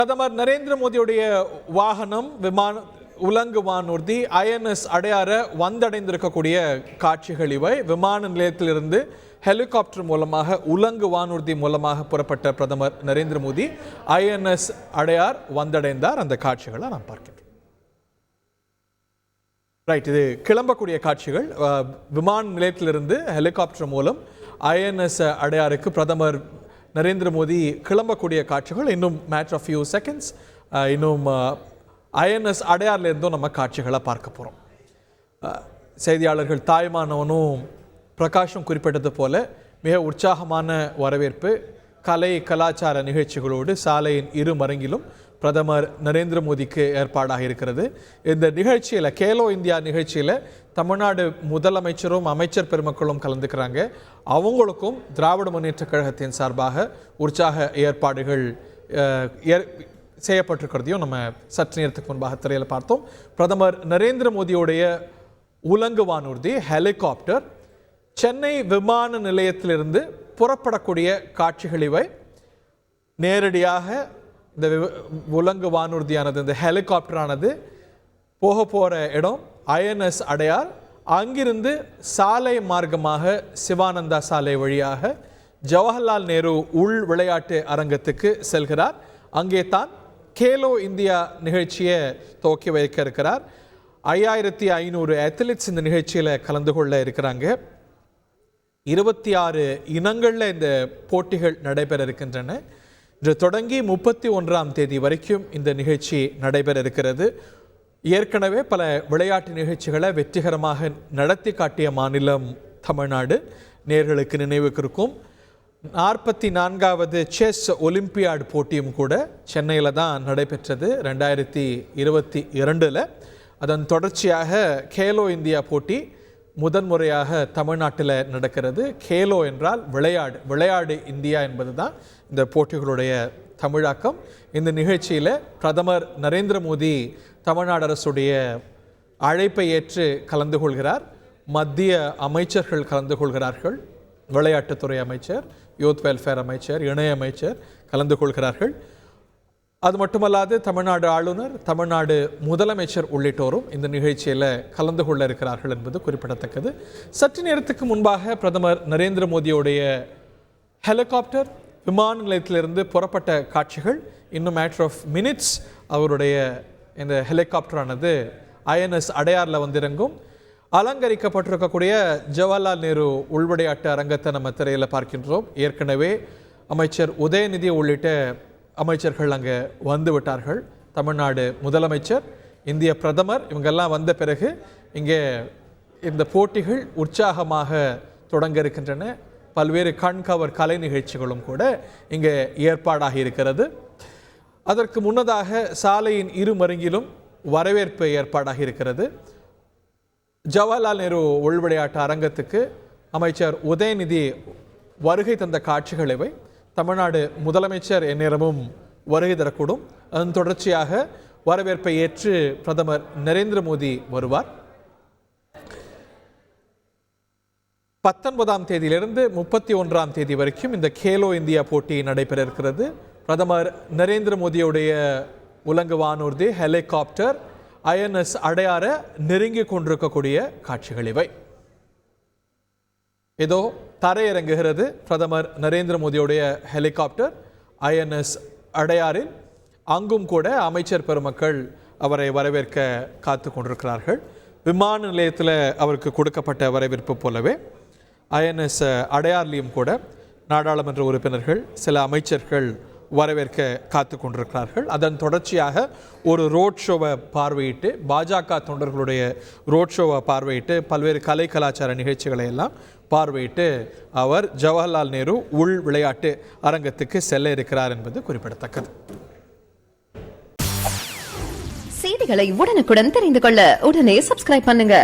பிரதமர் நரேந்திர மோடியுடைய வாகனம் உலங்கு வானூர்தி INS அடையார வந்தடைந்திருக்கக்கூடிய காட்சிகள் இவை. விமான நிலையத்திலிருந்து ஹெலிகாப்டர் மூலமாக உலங்கு வானூர்தி மூலமாக புறப்பட்ட பிரதமர் நரேந்திர மோடி INS அடையார் வந்தடைந்தார். அந்த காட்சிகளை நாம் பார்க்கிறோம். ரைட், இது கிளம்பக்கூடிய காட்சிகள். விமான நிலையத்திலிருந்து ஹெலிகாப்டர் மூலம் INS அடையாருக்கு பிரதமர் நரேந்திர மோடி கிளம்பக்கூடிய காட்சிகள். இன்னும் மேட்டர் ஆஃப் ஃபியூ செகண்ட்ஸ் இன்னும் INS அடையார்லேருந்தும் நம்ம காட்சிகளை பார்க்க போகிறோம். செய்தியாளர்கள் தாய்மானவனும் பிரகாஷும் குறிப்பிட்டது போல மிக உற்சாகமான வரவேற்பு, கலை கலாச்சார நிகழ்ச்சிகளோடு சாலையின் இரு மரங்கிலும் பிரதமர் நரேந்திர மோடிக்கு ஏற்பாடாக இருக்கிறது. இந்த நிகழ்ச்சியில் கேலோ இந்தியா நிகழ்ச்சியில் தமிழ்நாடு முதலமைச்சரும் அமைச்சர் பெருமக்களும் கலந்துக்கிறாங்க. அவங்களுக்கும் திராவிட முன்னேற்ற கழகத்தின் சார்பாக உற்சாக ஏற்பாடுகள் செய்யப்பட்டிருக்கிறதையும் நம்ம சற்று நேரத்துக்கு முன்பாக திரையில் பார்த்தோம். பிரதமர் நரேந்திர மோடியுடைய உலங்கு வானூர்தி ஹெலிகாப்டர் சென்னை விமான நிலையத்திலிருந்து புறப்படக்கூடிய காட்சிகள் இவை. நேரடியாக இந்த உலங்கு வானூர்தியானது, இந்த ஹெலிகாப்டரானது போக போகிற இடம் INS அடையார். அங்கிருந்து சாலை மார்க்கமாக சிவானந்தா சாலை வழியாக ஜவஹர்லால் நேரு உள் விளையாட்டு அரங்கத்துக்கு செல்கிறார். அங்கே தான் கேலோ இந்தியா நிகழ்ச்சியை துவக்கி வைக்க இருக்கிறார். 5500 அத்லீட்ஸ் இந்த நிகழ்ச்சியில் கலந்து கொள்ள இருக்கிறாங்க. 26 இனங்களில் இந்த போட்டிகள் நடைபெற இருக்கின்றன. இன்று தொடங்கி 31ஆம் தேதி வரைக்கும் இந்த நிகழ்ச்சி நடைபெற இருக்கிறது. ஏற்கனவே பல விளையாட்டு நிகழ்ச்சிகளை வெற்றிகரமாக நடத்தி காட்டிய மாநிலம் தமிழ்நாடு. நேர்களுக்கு நினைவுக்கு இருக்கும் 44வது செஸ் ஒலிம்பியாட் போட்டியும் கூட சென்னையில் தான் நடைபெற்றது 2022. அதன் தொடர்ச்சியாக கேலோ இந்தியா போட்டி முதன்முறையாக தமிழ்நாட்டில் நடக்கிறது. கேலோ என்றால் விளையாடு இந்தியா என்பது தான் இந்த போட்டிகளுடைய தமிழாக்கம். இந்த நிகழ்ச்சியில் பிரதமர் நரேந்திர மோடி தமிழ்நாடு அரசுடைய அழைப்பை ஏற்று கலந்து கொள்கிறார். மத்திய அமைச்சர்கள் கலந்து கொள்கிறார்கள். விளையாட்டுத்துறை அமைச்சர், யூத் வெல்ஃபேர் அமைச்சர், இணையமைச்சர் கலந்து கொள்கிறார்கள். அது மட்டுமல்லாது தமிழ்நாடு ஆளுநர், தமிழ்நாடு முதலமைச்சர் உள்ளிட்டோரும் இந்த நிகழ்ச்சியில் கலந்து கொள்ள இருக்கிறார்கள் என்பது குறிப்பிடத்தக்கது. சற்று நேரத்துக்கு முன்பாக பிரதமர் நரேந்திர மோடியுடைய ஹெலிகாப்டர் விமான நிலையத்திலிருந்து புறப்பட்ட காட்சிகள். இன்னும் மேட்டர் ஆஃப் மினிட்ஸ் அவருடைய இந்த ஹெலிகாப்டரானது INS அடையாரில் வந்திறங்கும். அலங்கரிக்கப்பட்டிருக்கக்கூடிய ஜவஹர்லால் நேரு உள்விளையாட்டு அரங்கத்தை நம்ம திரையில் பார்க்கின்றோம். ஏற்கனவே அமைச்சர் உதயநிதி உள்ளிட்ட அமைச்சர்கள் அங்கே வந்து விட்டார்கள். தமிழ்நாடு முதலமைச்சர், இந்திய பிரதமர் இவங்கெல்லாம் வந்த பிறகு இங்கே இந்த போட்டிகள் உற்சாகமாக தொடங்க இருக்கின்றன. பல்வேறு கண்கவர் கலை நிகழ்ச்சிகளும் கூட இங்கே ஏற்பாடாக இருக்கிறது. அதற்கு முன்னதாக சாலையின் இரு மருங்கிலும் வரவேற்பு ஏற்பாடாக இருக்கிறது. ஜவஹர்லால் நேரு உள்விளையாட்டு அரங்கத்துக்கு அமைச்சர் உதயநிதி வருகை தந்த காட்சிகள் இவை. தமிழ்நாடு முதலமைச்சர் எந்நேரமும் வருகை தரக்கூடும். அதன் தொடர்ச்சியாக வரவேற்பை ஏற்று பிரதமர் நரேந்திர மோடி வருவார். 19ஆம் தேதியிலிருந்து 31ஆம் தேதி வரைக்கும் இந்த கேலோ இந்தியா போட்டி நடைபெற இருக்கிறது. பிரதமர் நரேந்திர மோடியுடைய உலங்கு வானூர்தி ஹெலிகாப்டர் INS அடையார நெருங்கி கொண்டிருக்கக்கூடிய காட்சிகள் இவை. ஏதோ தரையிறங்குகிறது பிரதமர் நரேந்திர மோடியுடைய ஹெலிகாப்டர் INS அடையாரில். அங்கும் கூட அமைச்சர் பெருமக்கள் அவரை வரவேற்க காத்து கொண்டிருக்கிறார்கள். விமான நிலையத்தில் அவருக்கு கொடுக்கப்பட்ட வரவேற்பு போலவே INS அடையார்லையும் கூட நாடாளுமன்ற உறுப்பினர்கள், சில அமைச்சர்கள் வரவேற்க காத்து கொண்டிருக்கிறார்கள். அதன் தொடர்ச்சியாக ஒரு ரோட் ஷோவை பார்வையிட்டு, பாஜக தொண்டர்களுடைய ரோட் ஷோவை பார்வையிட்டு, பல்வேறு கலை கலாச்சார நிகழ்ச்சிகளை எல்லாம் பார்வையிட்டு அவர் ஜவஹர்லால் நேரு உள் விளையாட்டு அரங்கத்துக்கு செல்ல இருக்கிறார் என்பது குறிப்பிடத்தக்கது. செய்திகளை உடனுக்குடன் தெரிந்து கொள்ள உடனே சப்ஸ்கிரைப் பண்ணுங்க.